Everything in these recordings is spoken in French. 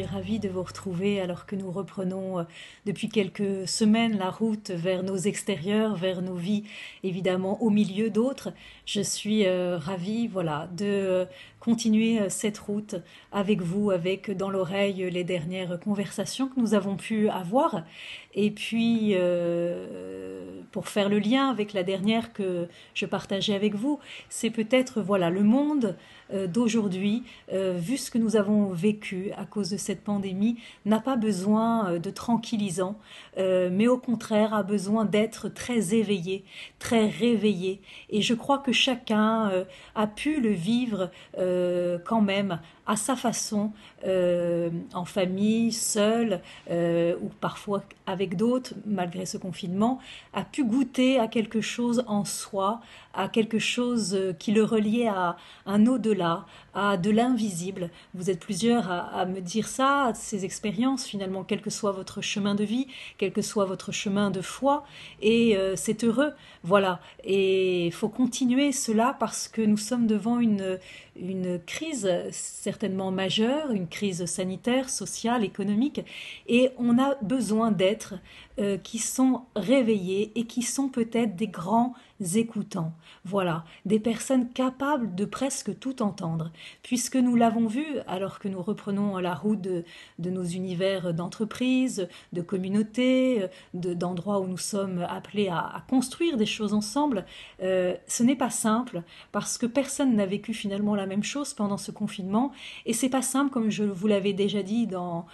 suis ravie de vous retrouver alors que nous reprenons depuis quelques semaines la route vers nos extérieurs, vers nos vies, évidemment au milieu d'autres. Je suis ravie, voilà, de continuer cette route avec vous, avec dans l'oreille les dernières conversations que nous avons pu avoir. Et puis, pour faire le lien avec la dernière que je partageais avec vous, c'est peut-être, voilà, le monde d'aujourd'hui, vu ce que nous avons vécu à cause de cette pandémie, n'a pas besoin de tranquillisants, mais au contraire a besoin d'être très éveillé, très réveillé. Et je crois que chacun a pu le vivre quand même à sa façon, en famille, seul, ou parfois avec d'autres, malgré ce confinement, a pu goûter à quelque chose en soi, à quelque chose qui le reliait à un au-delà, à de l'invisible. Vous êtes plusieurs à me dire ça, ces expériences finalement, quel que soit votre chemin de vie, quel que soit votre chemin de foi, et c'est heureux, voilà. Et il faut continuer cela parce que nous sommes devant une crise certainement majeure, une crise sanitaire, sociale, économique, et on a besoin d'êtres qui sont réveillés et qui sont peut-être des grands écoutants. Voilà, des personnes capables de presque tout entendre, puisque nous l'avons vu alors que nous reprenons la route de nos univers d'entreprise, de communauté, d'endroits où nous sommes appelés à construire des choses ensemble. Ce n'est pas simple parce que personne n'a vécu finalement la même chose pendant ce confinement et c'est pas simple, comme je vous l'avais déjà dit dans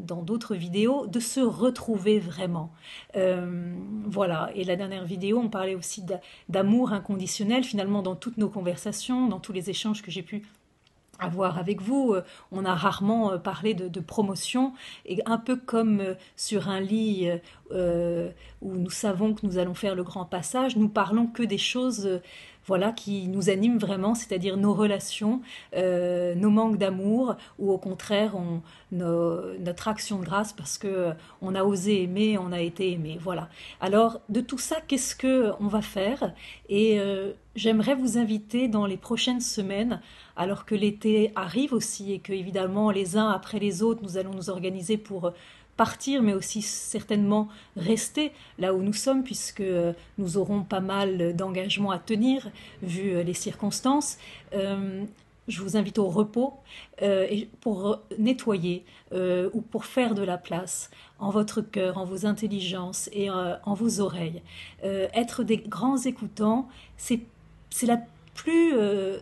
d'autres vidéos, de se retrouver vraiment. Voilà, et la dernière vidéo, on parlait aussi d'amour inconditionnel, finalement dans toutes nos conversations, dans tous les échanges que j'ai pu avoir avec vous. On a rarement parlé de promotion, et un peu comme sur un lit où nous savons que nous allons faire le grand passage, nous parlons que des choses voilà, qui nous animent vraiment, c'est-à-dire nos relations, nos manques d'amour, ou au contraire notre action de grâce parce que on a osé aimer, on a été aimé. Voilà. Alors de tout ça, qu'est-ce que on va faire? Et j'aimerais vous inviter dans les prochaines semaines, alors que l'été arrive aussi et que évidemment les uns après les autres, nous allons nous organiser pour partir, mais aussi certainement rester là où nous sommes, puisque nous aurons pas mal d'engagements à tenir, vu les circonstances. Je vous invite au repos pour nettoyer ou pour faire de la place en votre cœur, en vos intelligences et en vos oreilles. Être des grands écoutants, c'est la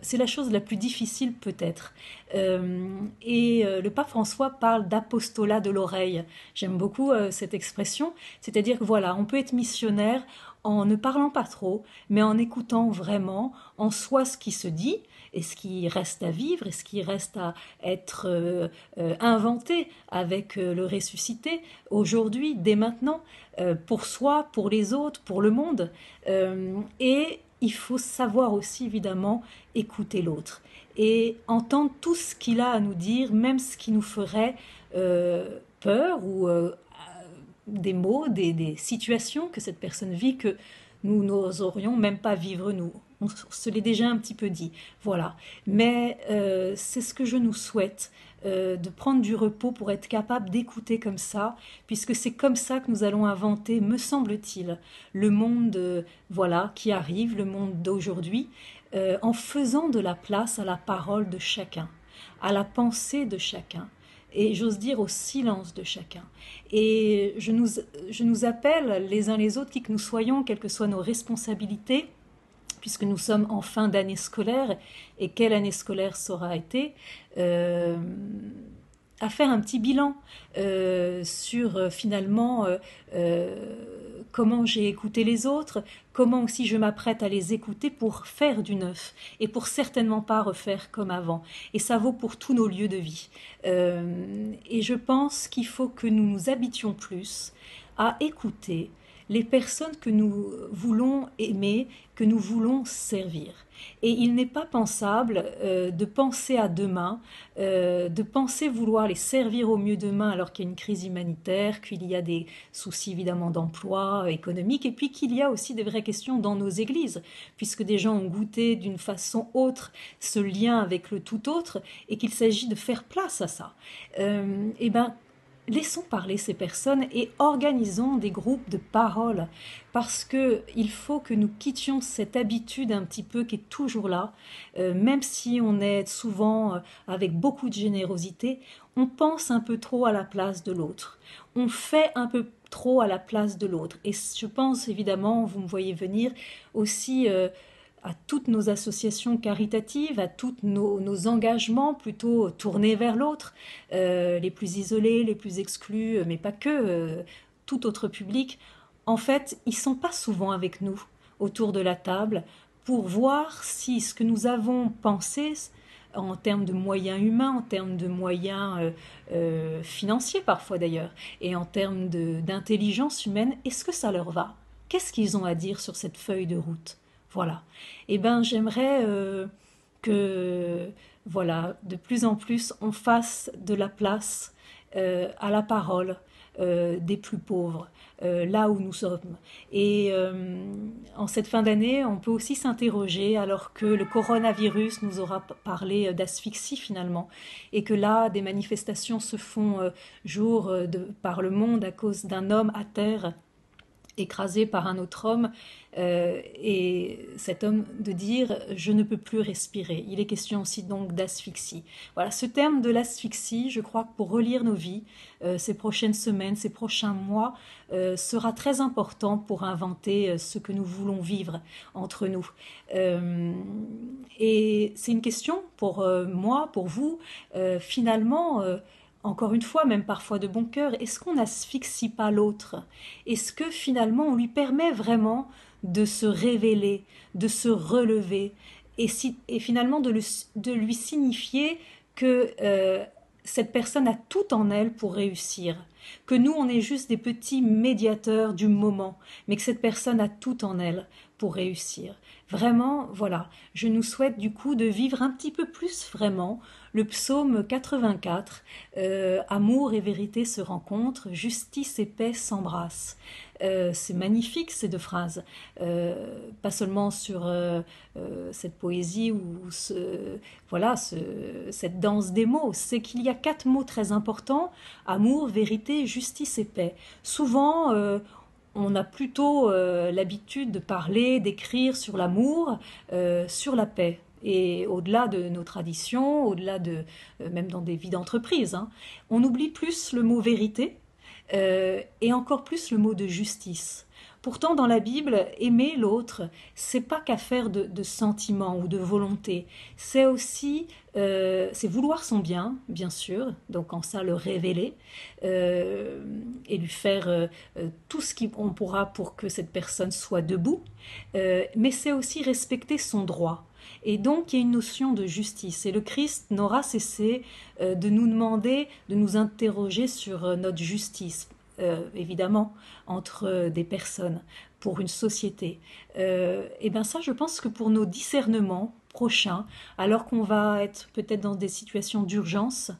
c'est la chose la plus difficile peut-être. Le pape François parle d'apostolat de l'oreille. J'aime beaucoup cette expression, c'est-à-dire que voilà, on peut être missionnaire en ne parlant pas trop, mais en écoutant vraiment en soi ce qui se dit et ce qui reste à vivre et ce qui reste à être inventé avec le ressuscité aujourd'hui, dès maintenant, pour soi, pour les autres, pour le monde. Et il faut savoir aussi évidemment écouter l'autre et entendre tout ce qu'il a à nous dire, même ce qui nous ferait peur ou des mots, des situations que cette personne vit que nous n'oserions même pas vivre nous. On se l'est déjà un petit peu dit. Voilà. Mais c'est ce que je nous souhaite, de prendre du repos pour être capable d'écouter comme ça, puisque c'est comme ça que nous allons inventer, me semble-t-il, le monde voilà, qui arrive, le monde d'aujourd'hui, en faisant de la place à la parole de chacun, à la pensée de chacun, et j'ose dire au silence de chacun. Et je nous appelle les uns les autres, qui que nous soyons, quelles que soient nos responsabilités, puisque nous sommes en fin d'année scolaire, et quelle année scolaire ça aura été, à faire un petit bilan sur finalement comment j'ai écouté les autres, comment aussi je m'apprête à les écouter pour faire du neuf et pour certainement pas refaire comme avant. Et ça vaut pour tous nos lieux de vie. Et je pense qu'il faut que nous nous habitions plus à écouter les personnes que nous voulons aimer, que nous voulons servir. Et il n'est pas pensable de penser à demain, de penser vouloir les servir au mieux demain alors qu'il y a une crise humanitaire, qu'il y a des soucis évidemment d'emploi, économique, et puis qu'il y a aussi des vraies questions dans nos églises, puisque des gens ont goûté d'une façon autre ce lien avec le tout autre, et qu'il s'agit de faire place à ça. Eh ben, laissons parler ces personnes et organisons des groupes de parole parce que il faut que nous quittions cette habitude un petit peu qui est toujours là, même si on est souvent avec beaucoup de générosité, on pense un peu trop à la place de l'autre, on fait un peu trop à la place de l'autre et je pense évidemment, vous me voyez venir aussi à toutes nos associations caritatives, à tous nos engagements plutôt tournés vers l'autre, les plus isolés, les plus exclus, mais pas que, tout autre public. En fait, ils ne sont pas souvent avec nous autour de la table pour voir si ce que nous avons pensé en termes de moyens humains, en termes de moyens financiers parfois d'ailleurs, et en termes d'intelligence humaine, est-ce que ça leur va? Qu'est-ce qu'ils ont à dire sur cette feuille de route? Voilà. Eh ben, j'aimerais que, voilà, de plus en plus, on fasse de la place à la parole des plus pauvres, là où nous sommes. Et en cette fin d'année, on peut aussi s'interroger, alors que le coronavirus nous aura parlé d'asphyxie finalement, et que là, des manifestations se font jour par le monde à cause d'un homme à terre écrasé par un autre homme, et cet homme de dire je ne peux plus respirer. Il est question aussi donc d'asphyxie. Voilà, ce terme de l'asphyxie, je crois que pour relire nos vies, ces prochaines semaines, ces prochains mois, sera très important pour inventer ce que nous voulons vivre entre nous. Et c'est une question pour moi, pour vous, finalement. Encore une fois, même parfois de bon cœur, est-ce qu'on n'asphyxie pas l'autre? Est-ce que finalement on lui permet vraiment de se révéler, de se relever et finalement de lui signifier que cette personne a tout en elle pour réussir, que nous on est juste des petits médiateurs du moment, mais que cette personne a tout en elle pour réussir. Vraiment, voilà, je nous souhaite du coup de vivre un petit peu plus vraiment le psaume 84, amour et vérité se rencontrent, justice et paix s'embrassent. C'est magnifique ces deux phrases, pas seulement sur cette poésie ou voilà, cette danse des mots, c'est qu'il y a quatre mots très importants, amour, vérité, justice et paix. Souvent, on a plutôt l'habitude de parler, d'écrire sur l'amour, sur la paix. Et au-delà de nos traditions, au-delà de même dans des vies d'entreprise, hein, on oublie plus le mot vérité et encore plus le mot de justice. Pourtant, dans la Bible, aimer l'autre, c'est pas qu'affaire de sentiments ou de volonté. C'est aussi, c'est vouloir son bien, bien sûr, donc en ça le révéler et lui faire tout ce qu'on pourra pour que cette personne soit debout. Mais c'est aussi respecter son droit. Et donc, il y a une notion de justice. Et le Christ n'aura cessé de nous demander, de nous interroger sur notre justice. Évidemment, entre des personnes, pour une société. Et bien ça, je pense que pour nos discernements prochains, alors qu'on va être peut-être dans des situations d'urgence,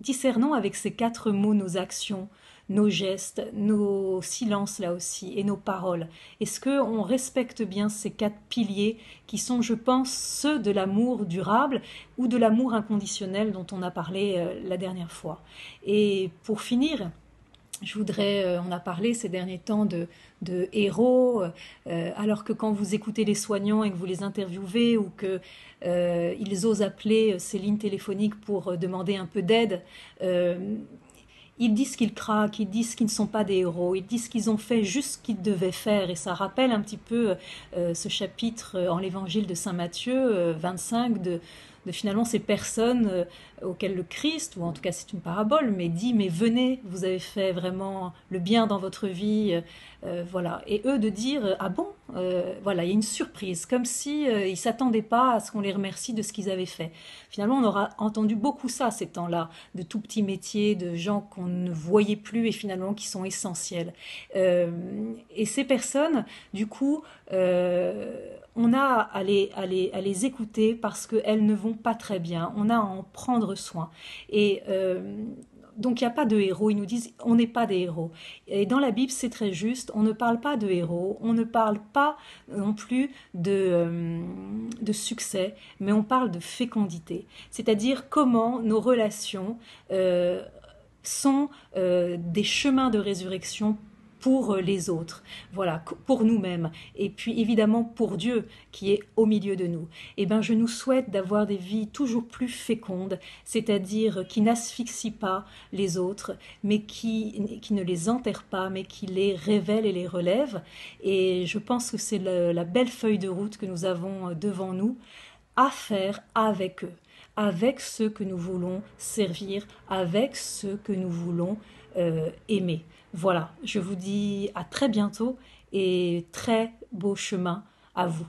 discernons avec ces quatre mots nos actions, nos gestes, nos silences là aussi, et nos paroles. Est-ce qu'on respecte bien ces quatre piliers qui sont, je pense, ceux de l'amour durable ou de l'amour inconditionnel dont on a parlé la dernière fois. Et pour finir, je voudrais, on a parlé ces derniers temps de héros, alors que quand vous écoutez les soignants et que vous les interviewez ou que ils osent appeler ces lignes téléphoniques pour demander un peu d'aide, ils disent qu'ils craquent, ils disent qu'ils ne sont pas des héros, ils disent qu'ils ont fait juste ce qu'ils devaient faire. Et ça rappelle un petit peu ce chapitre en l'évangile de Saint Matthieu 25 de finalement ces personnes auxquelles le Christ, ou en tout cas c'est une parabole, mais dit, mais venez, vous avez fait vraiment le bien dans votre vie, voilà. Et eux de dire, ah bon, voilà, il y a une surprise, comme si ils s'attendaient pas à ce qu'on les remercie de ce qu'ils avaient fait. Finalement, on aura entendu beaucoup ça ces temps-là, de tout petits métiers, de gens qu'on ne voyait plus et finalement qui sont essentiels. Et ces personnes, du coup, on a à les écouter parce qu'elles ne vont pas très bien. On a à en prendre soin. Et donc il n'y a pas de héros. Ils nous disent on n'est pas des héros. Et dans la Bible, c'est très juste. On ne parle pas de héros. On ne parle pas non plus de succès, mais on parle de fécondité. C'est-à-dire comment nos relations sont des chemins de résurrection pour les autres, voilà, pour nous-mêmes, et puis évidemment pour Dieu qui est au milieu de nous. Eh bien, je nous souhaite d'avoir des vies toujours plus fécondes, c'est-à-dire qui n'asphyxient pas les autres, mais qui ne les enterrent pas, mais qui les révèlent et les relèvent. Et je pense que c'est la belle feuille de route que nous avons devant nous à faire avec eux, avec ceux que nous voulons servir, avec ceux que nous voulons aimer. Voilà, je vous dis à très bientôt et très beau chemin à vous.